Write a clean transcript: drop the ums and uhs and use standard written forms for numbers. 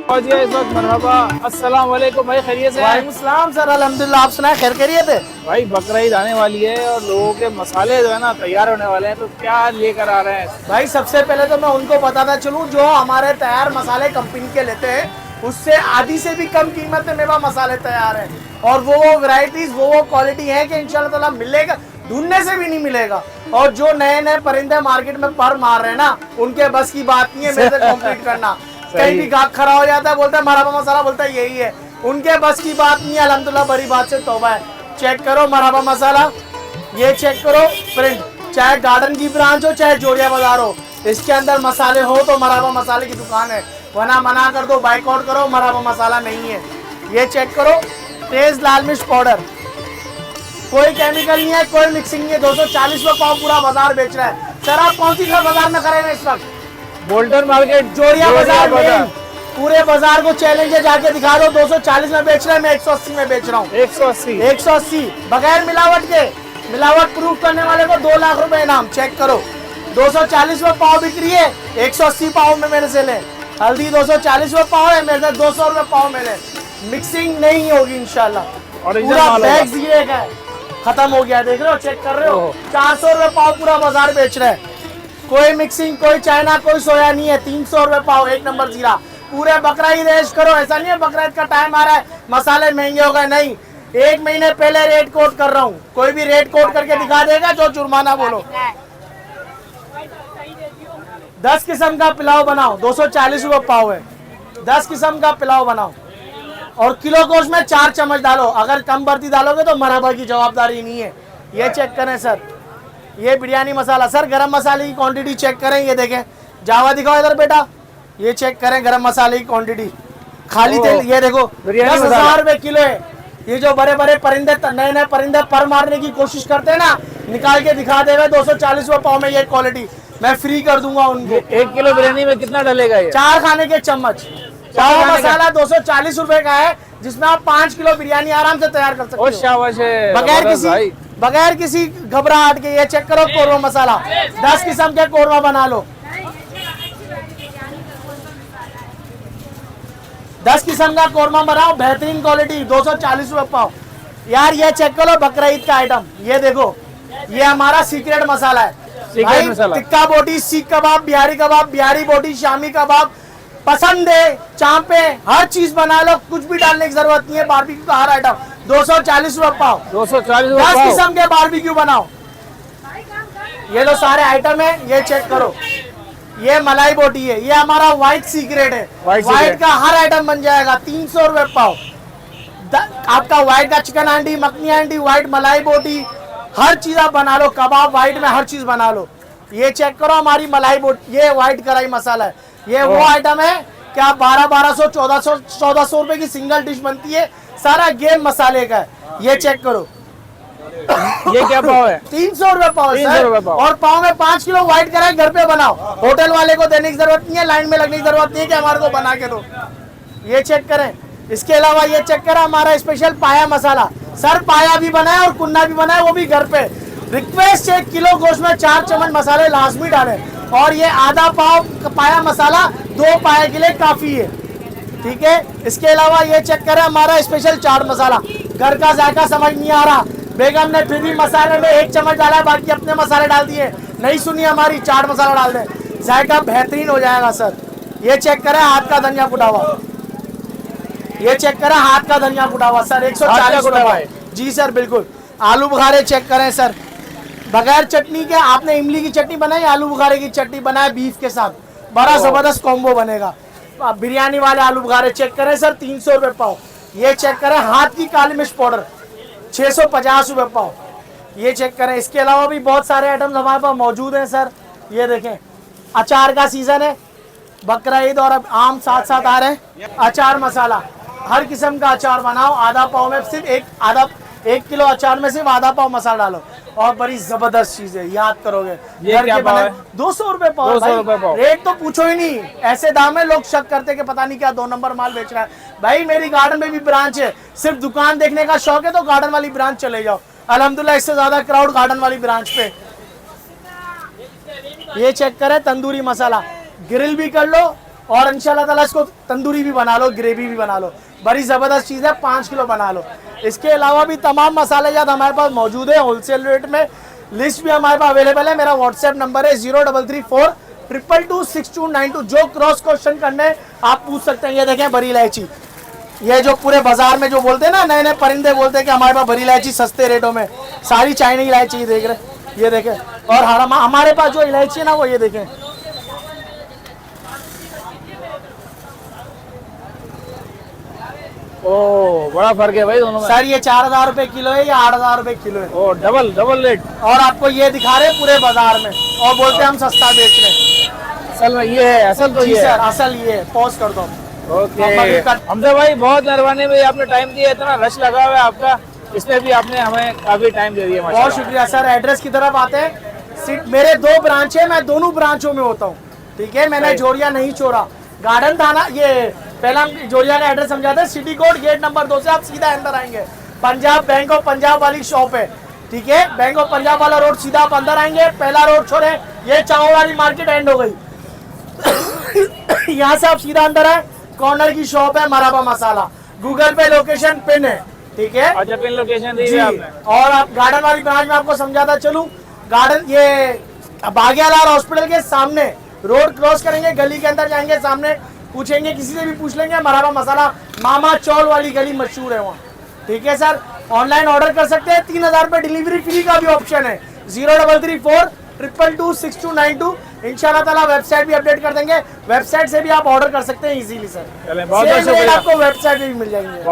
जी इस वक्त मरहबा। अस्सलाम वालेकुम भाई, खैरियत से? वालेकुम सलाम सर, अल्हम्दुलिल्लाह। आप सुनाए, खैर खैरियत है? भाई बकरा ईद आने वाली है और लोगों के मसाले जो है ना तैयार होने वाले हैं, तो क्या लेकर आ रहे हैं? भाई सबसे पहले तो मैं उनको बताता चलूँ, जो हमारे तैयार मसाले कंपनी के लेते हैं उससे आधी से भी कम कीमत में मेवा मसाले तैयार हैं। और वो वैरायटीज वो क्वालिटी है कि इंशाल्लाह ताला मिलेगा, ढूंढने से भी नहीं मिलेगा। और जो नए नए परिंदे मार्केट में पर मार रहे हैं ना, उनके बस की बात नहीं है मेरे से कॉम्पीट करना। कहीं भी गाहक खड़ा हो जाता है, बोलता है मरहबा मसाला, बोलता है यही है, उनके बस की बात नहीं है। अल्हम्दुलिल्लाह, बड़ी बात से तौबा है। चेक करो मरहबा मसाला, ये चेक करो प्रिंट, चाहे गार्डन की ब्रांच हो चाहे जोड़िया बाजार हो, इसके अंदर मसाले हो तो मरहबा मसाले की दुकान है, वरना मना कर दो, बाइकआउट करो, मरहबा मसाला नहीं है। ये चेक करो, तेज लाल मिर्च पाउडर, कोई केमिकल नहीं है, कोई मिक्सिंग नहीं है। 240 रुपये पाव पूरा बाजार बेच रहा है। सर आप कौन सी बाजार में खड़े हैं इस वक्त? बोल्टन मार्केट, जोड़िया बाजार में। पूरे बाजार को चैलेंज है, जाके दिखा दो। 240 में बेच रहे हैं, मैं 180 में बेच रहा हूँ। 180 बगैर मिलावट के। मिलावट प्रूफ करने वाले को 2 लाख रुपए इनाम। चेक करो, 240 रुपये पाव बिक्री है, 180 पाव में मेरे से ले। हल्दी 240 रुपये पाव है, मेरे से 200 रुपये पाव में ले। मिक्सिंग नहीं होगी इंशाल्लाह, पूरा बैग जीरे का है, खत्म हो गया। देख रहे हो, चेक कर रहे हो, 400 रुपये पाव पूरा बाजार बेच रहे हैं। कोई मिक्सिंग, कोई चाइना, कोई सोया नहीं है। 300 रुपये पाव, 1 नंबर जीरा। पूरे बकरा ईद ऐश करो, ऐसा नहीं है बकरा ईद का टाइम आ रहा है मसाले महंगे हो गए, नहीं। 1 महीने पहले रेट कोट कर रहा हूँ, कोई भी रेट कोट करके दिखा देगा जो जुर्माना बोलो। 10 किस्म का पिलाव बनाओ, 240 रुपये पाव है। 10 किस्म का पिलाव बनाओ और किलो गोश्त में 4 चम्मच डालो। अगर कम बढ़ती डालोगे तो मरहबा की जवाबदारी नहीं है। ये चेक करें सर, ये बिरयानी मसाला। सर गरम मसाले की क्वांटिटी चेक करें, ये देखें, जावा दिखाओ इधर बेटा। ये चेक करें गरम मसाले की क्वांटिटी, खाली तेल, ये देखो 10,000 रुपये किलो है। ये जो बड़े बड़े परिंदे, नए नए परिंदे पर मारने की कोशिश करते हैं ना, निकाल के दिखा देगा 240 रुपये पाव में। ये क्वालिटी मैं फ्री कर दूंगा उनको। 1 किलो बिरयानी में कितना डलेगा ये? 4 खाने के चम्मच। पाव मसाला 240 रुपए का है, जिसमें आप 5 किलो बिरयानी आराम से तैयार कर सकते हो। शाबाश है, बगैर किसी घबराहट के। ये चेक करो कोरमा मसाला, 10 किस्म के कोरमा बना लो। 10 किस्म का कोरमा बनाओ, बेहतरीन क्वालिटी, 240 रुपये पाव। यार ये चेक करो बकरा ईद का आइटम, ये देखो, ये हमारा सीक्रेट मसाला है। टिक्का बोटी, सीख कबाब, बिहारी बोटी, शामी कबाब, पसंद है, चांपे, हर चीज बना लो, कुछ भी डालने की जरूरत नहीं है। बारबेक्यू का हर आइटम 240 रुपये पाव। 10 किस्म के बारबेक्यू बनाओ। ये लो सारे आइटम है, ये चेक करो। ये मलाई बोटी है, ये हमारा व्हाइट सीक्रेट है। व्हाइट का हर आइटम बन जाएगा, 300 रुपये पाव। आपका व्हाइट का चिकन हांडी, मखनी हांडी, व्हाइट मलाई बोटी, हर चीज आप बना लो। कबाब व्हाइट में हर चीज बना लो। ये चेक करो हमारी मलाई बोटी, ये व्हाइट कढ़ाई मसाला है। ये वो आइटम है कि आप 1200 1400 रुपए की सिंगल डिश बनती है, सारा गेम मसाले का है। ये चेक करो, ये क्या पाव है? 300 रुपये पाव सर। और पाव में 5 किलो व्हाइट कढ़ाई घर पे बनाओ। होटल वाले को देने की जरूरत नहीं है, लाइन में लगने की जरूरत नहीं है कि हमारे को बना के दो। ये चेक करें। इसके अलावा ये चेक करें हमारा स्पेशल पाया मसाला। सर पाया भी बनाए और कुन्ना भी बनाए, वो भी घर पे। रिक्वेस्ट है, किलो गोश्त में 4 चम्मच मसाले लाजमी डालें। और ये आधा पाव पाया मसाला 2 पाया के लिए काफी है, ठीक है। इसके अलावा ये चेक करें हमारा स्पेशल चाट मसाला। घर का जायका समझ नहीं आ रहा, बेगम ने फिर भी मसाले में 1 चम्मच डाला, बाकी अपने मसाले डाल दिए, नहीं सुनी हमारी, चाट मसाला डाल दें, जायका बेहतरीन हो जाएगा सर। ये चेक करें हाथ का धनिया कुटा हुआ, ये चेक करें हाथ का धनिया कुटा हुआ सर, 140 रुपये। जी सर बिल्कुल। आलू बुखारे चेक करें सर, बगैर चटनी के। आपने इमली की चटनी बनाई, आलू बुखारे की चटनी बनाए बीफ के साथ, बड़ा जबरदस्त कॉम्बो बनेगा। बिरयानी वाले आलू बुखारे चेक करें सर, 300 रुपये पाव। ये चेक करें हाथ की काली मिर्च पाउडर, 650 रुपये पाव। ये चेक करें। इसके अलावा भी बहुत सारे आइटम्स हमारे पास मौजूद हैं सर। ये देखें, अचार का सीजन है, बकरा ईद और अब आम साथ साथ आ रहे हैं। अचार मसाला, हर किस्म का अचार बनाओ। आधा पाव में सिर्फ 1 किलो अचार में सिर्फ आधा पाव मसाला डालो और बड़ी जबरदस्त चीज है, याद करोगे। ये क्या पाव है? 200 रुपये पाव। 200 रुपये पाव। रेट तो पूछो ही नहीं, ऐसे दाम है लोग शक करते कि पता नहीं क्या 2 नंबर माल बेच रहा है। भाई मेरी गार्डन में भी ब्रांच है, सिर्फ दुकान देखने का शौक है तो गार्डन वाली ब्रांच चले जाओ। अल्हम्दुलिल्लाह इससे ज्यादा क्राउड गार्डन वाली ब्रांच पे। ये चेक करें तंदूरी मसाला, ग्रिल भी कर लो और इंशाल्लाह ताला इसको तंदूरी भी बना लो, ग्रेवी भी बना लो, बड़ी ज़बरदस्त चीज़ है, 5 किलो बना लो। इसके अलावा भी तमाम मसाले जात हमारे पास मौजूद है होलसेल रेट में, लिस्ट भी हमारे पास अवेलेबल है। मेरा व्हाट्सएप नंबर है 0334226292। जो क्रॉस क्वेश्चन करने आप पूछ सकते हैं। ये देखें बड़ी इलायची, ये जो पूरे बाजार में जो बोलते हैं ना, नए नए परिंदे बोलते हैं कि हमारे पास बड़ी इलायची सस्ते रेटों में, सारी चाइनीज इलायची देख रहे, ये देखें। और हमारे पास जो इलायची है ना, वो ये देखें, ओ बड़ा फर्क है भाई दोनों में। सर ये 4000 रुपए किलो है, या 8000 रुपए किलो है। ओ डबल डबल रेट। और आपको ये दिखा रहे हैं पूरे बाजार में, और बोलते हैं हम सस्ता बेच रहे हैं। असल में ये है, असल तो जी ये सर, है। असल ये है। पॉज कर दो। ओके हम हमजा भाई, बहुत मेहरबानी भाई, आपने टाइम दिया, इतना रश लगा हुआ है आपका, इसमें भी आपने हमें काफी टाइम दे दिया। बहुत शुक्रिया सर। एड्रेस की तरफ आते हैं। मेरे 2 ब्रांच है, मैं दोनों ब्रांचों में होता हूँ, ठीक है। मैंने जोड़िया नहीं छोड़ा, गार्डन थाना, ये पहला हम जोड़िया का एड्रेस समझाते हैं। सिटी कोड गेट नंबर 2 से आप सीधा अंदर आएंगे, पंजाब बैंक ऑफ पंजाब वाली शॉप है, ठीक है। बैंक ऑफ पंजाब वाला रोड सीधा आप अंदर आएंगे, पहला रोड छोड़े, ये चावल वाली मार्केट एंड हो गई। यहाँ से आप सीधा अंदर आए, कॉर्नर की शॉप है मराबा मसाला, गूगल पे लोकेशन पिन है, ठीक है। अच्छा, पिन लोकेशन दी जी। है आपने। और आप गार्डन वाली ब्रांच में आपको समझाता चलूं, गार्डन ये भाग्यालाल हॉस्पिटल के सामने, रोड क्रॉस करेंगे, गली के अंदर जाएंगे, सामने पूछेंगे, किसी से भी पूछ लेंगे, मराबा मसाला मामा चौल वाली गली मशहूर है वहाँ, ठीक है सर। ऑनलाइन ऑर्डर कर सकते हैं, 3000 रुपये डिलीवरी फ्री का भी ऑप्शन है। 0334226292। इंशाल्लाह ताला वेबसाइट भी अपडेट कर देंगे, वेबसाइट से भी आप ऑर्डर कर सकते हैं इजीली सर। चलें, बहुत बहुत शुक्रिया। आपको वेबसाइट भी मिल जाएंगे।